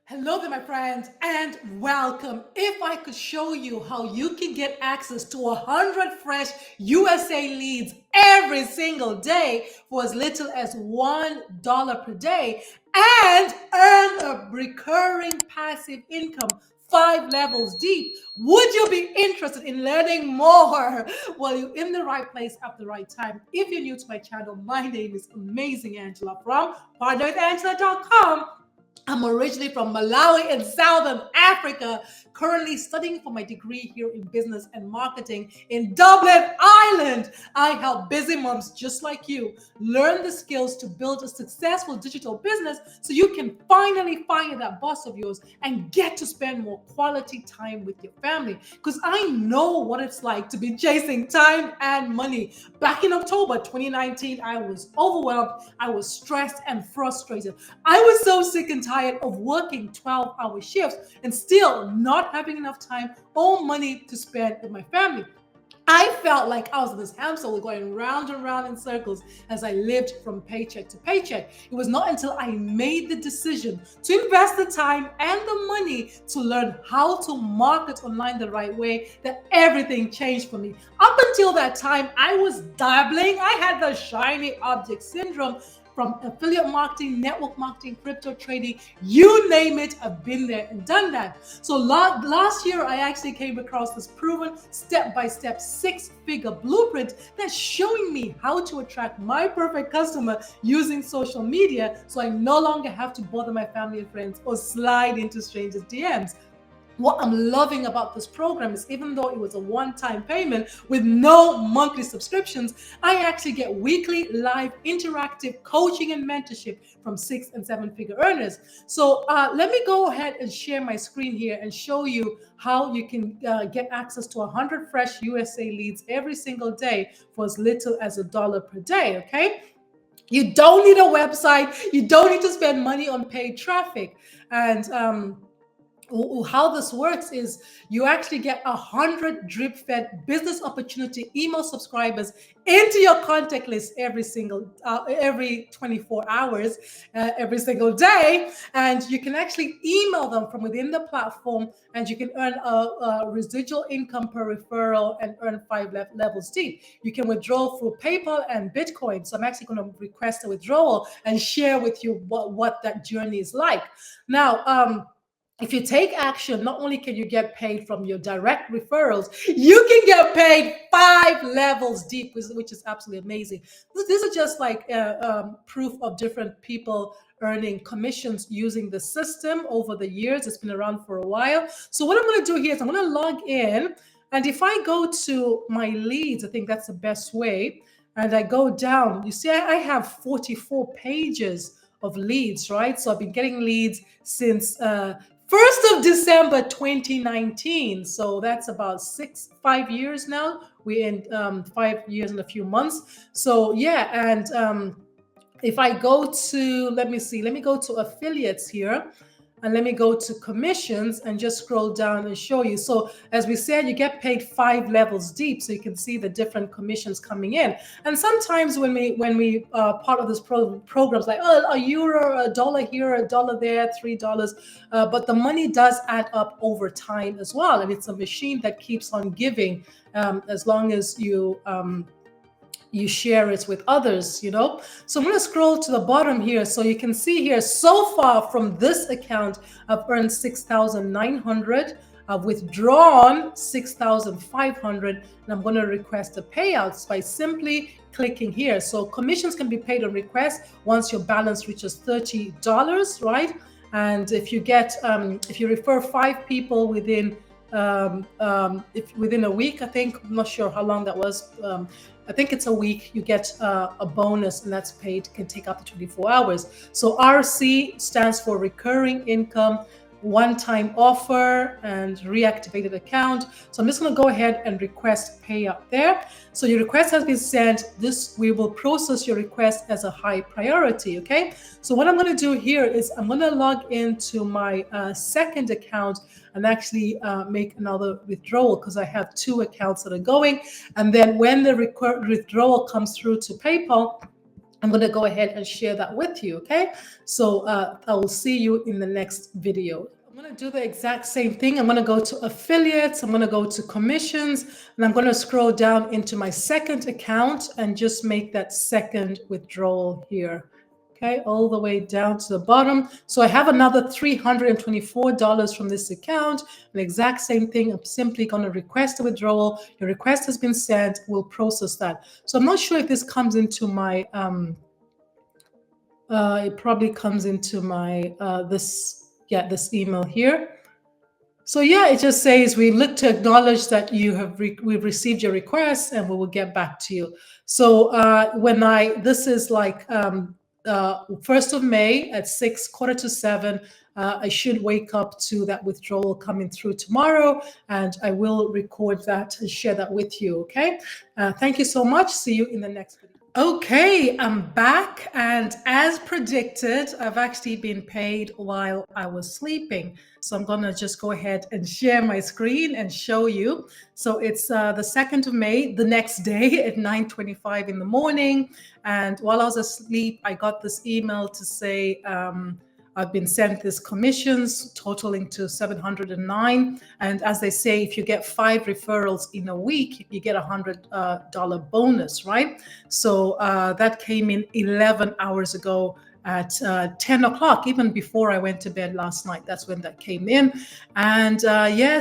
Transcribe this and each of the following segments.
Hello there, my friends, and welcome. If I could show you how you can get access to 100 fresh USA leads every single day for as little as $1 per day and earn a recurring passive income 5 levels deep, would you be interested in learning more? Well, you're in the right place at the right time. If you're new to my channel, my name is Amazing Angela from partnerwithangela.com. I'm originally from Malawi in Southern Africa, currently studying for my degree here in business and marketing in Dublin, Ireland. I help busy moms just like you learn the skills to build a successful digital business so you can finally find that boss of yours and get to spend more quality time with your family. Because I know what it's like to be chasing time and money. Back in October 2019, I was overwhelmed, I was stressed and frustrated. I was so sick and tired of working 12-hour shifts and still not having enough time or money to spend with my family. I felt like I was in this hamster wheel going round and round in circles as I lived from paycheck to paycheck. It was not until I made the decision to invest the time and the money to learn how to market online the right way that everything changed for me. Up until that time, I was dabbling. I had the shiny object syndrome from affiliate marketing, network marketing, crypto trading, you name it, I've been there and done that. So last year, I actually came across this proven step-by-step six-figure blueprint that's showing me how to attract my perfect customer using social media so I no longer have to bother my family and friends or slide into strangers' DMs. What I'm loving about this program is even though it was a one-time payment with no monthly subscriptions, I actually get weekly live interactive coaching and mentorship from 6 and 7 figure earners. So let me go ahead and share my screen here and show you how you can get access to 100 fresh USA leads every single day for as little as $1 per day, okay? You don't need a website. You don't need to spend money on paid traffic. And how this works is you actually get 100 drip fed business opportunity email subscribers into your contact list every 24 hours, every single day, and you can actually email them from within the platform, and you can earn a residual income per referral and earn 5 levels deep. You can withdraw through PayPal and Bitcoin. So I'm actually going to request a withdrawal and share with you what that journey is like. Now, if you take action, not only can you get paid from your direct referrals, you can get paid 5 levels deep, which is absolutely amazing. These are just like proof of different people earning commissions using the system over the years. It's been around for a while. So what I'm going to do here is I'm going to log in. And if I go to my leads, I think that's the best way. And I go down, you see, I have 44 pages of leads, right? So I've been getting leads since 1st of December 2019. So that's about 5 years now. We're in 5 years and a few months. So yeah, and if I go to, let me go to affiliates here. And let me go to commissions and just scroll down and show you. So as we said, you get paid 5 levels deep, so you can see the different commissions coming in. And sometimes when we part of this programs, like a euro, $1 here, $1 there, $3, but the money does add up over time as well, and it's a machine that keeps on giving as long as you share it with others, you know. So I'm going to scroll to the bottom here. So you can see here, so far from this account, I've earned 6,900. I've withdrawn 6,500, and I'm going to request the payouts by simply clicking here. So commissions can be paid on request once your balance reaches $30, right? And if you get, if you refer 5 people within if within a week, I think, I'm not sure how long that was. I think it's a week, you get a bonus, and that's paid, can take up to 24 hours. So RC stands for recurring income, one-time offer, and reactivated account. So I'm just going to go ahead and request payout there. So your request has been sent. We will process your request as a high priority. Okay. So what I'm going to do here is I'm going to log into my second account and actually make another withdrawal, because I have 2 accounts that are going. And then when the withdrawal comes through to PayPal, I'm going to go ahead and share that with you. Okay. So I will see you in the next video. I'm going to do the exact same thing. I'm going to go to affiliates. I'm going to go to commissions, and I'm going to scroll down into my second account and just make that second withdrawal here. Okay, all the way down to the bottom. So I have another $324 from this account. The exact same thing. I'm simply going to request a withdrawal. Your request has been sent. We'll process that. So I'm not sure if this comes into my, it probably comes into my, this email here. So yeah, it just says we look to acknowledge that you have we've received your request and we will get back to you. So this is like 1st of May at 6, quarter to 7. I should wake up to that withdrawal coming through tomorrow, and I will record that and share that with you. Okay. Thank you so much. See you in the next video. Okay, I'm back, and as predicted, I've actually been paid while I was sleeping. So I'm gonna just go ahead and share my screen and show you. So it's the 2nd of May, the next day at 9:25 in the morning. And while I was asleep, I got this email to say, I've been sent these commissions totaling to $709. And as they say, if you get 5 referrals in a week, you get a $100 bonus, right? So that came in 11 hours ago at 10 o'clock, even before I went to bed last night. That's when that came in. And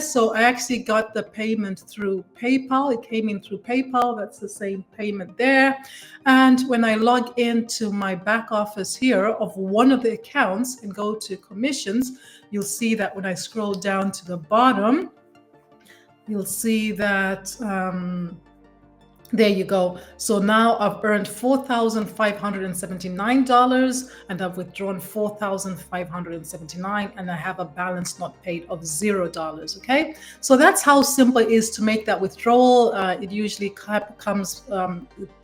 so I actually got the payment through PayPal. It came in through PayPal. That's the same payment there. And when I log into my back office here of one of the accounts and go to commissions, you'll see that when I scroll down to the bottom, you'll see that there you go. So now I've earned $4,579 and I've withdrawn $4,579, and I have a balance not paid of $0. Okay, so that's how simple it is to make that withdrawal. It usually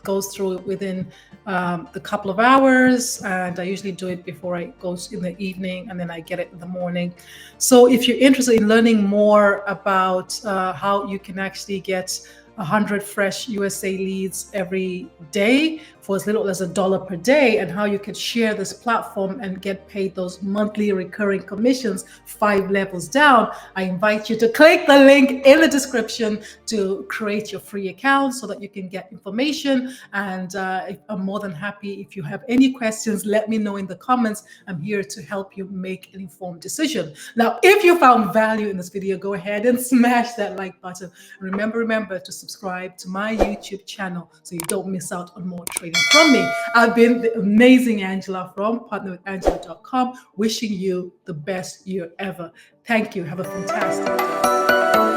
goes through within a couple of hours, and I usually do it before I go in the evening, and then I get it in the morning. So if you're interested in learning more about how you can actually get 100 fresh USA leads every day for as little as $1 per day, and how you can share this platform and get paid those monthly recurring commissions 5 levels down, I invite you to click the link in the description to create your free account so that you can get information. And I'm more than happy. If you have any questions, let me know in the comments. I'm here to help you make an informed decision. Now, if you found value in this video, go ahead and smash that like button. Remember to subscribe to my YouTube channel so you don't miss out on more trading from me. I've been the amazing Angela from partnerwithangela.com, wishing you the best year ever. Thank you. Have a fantastic day.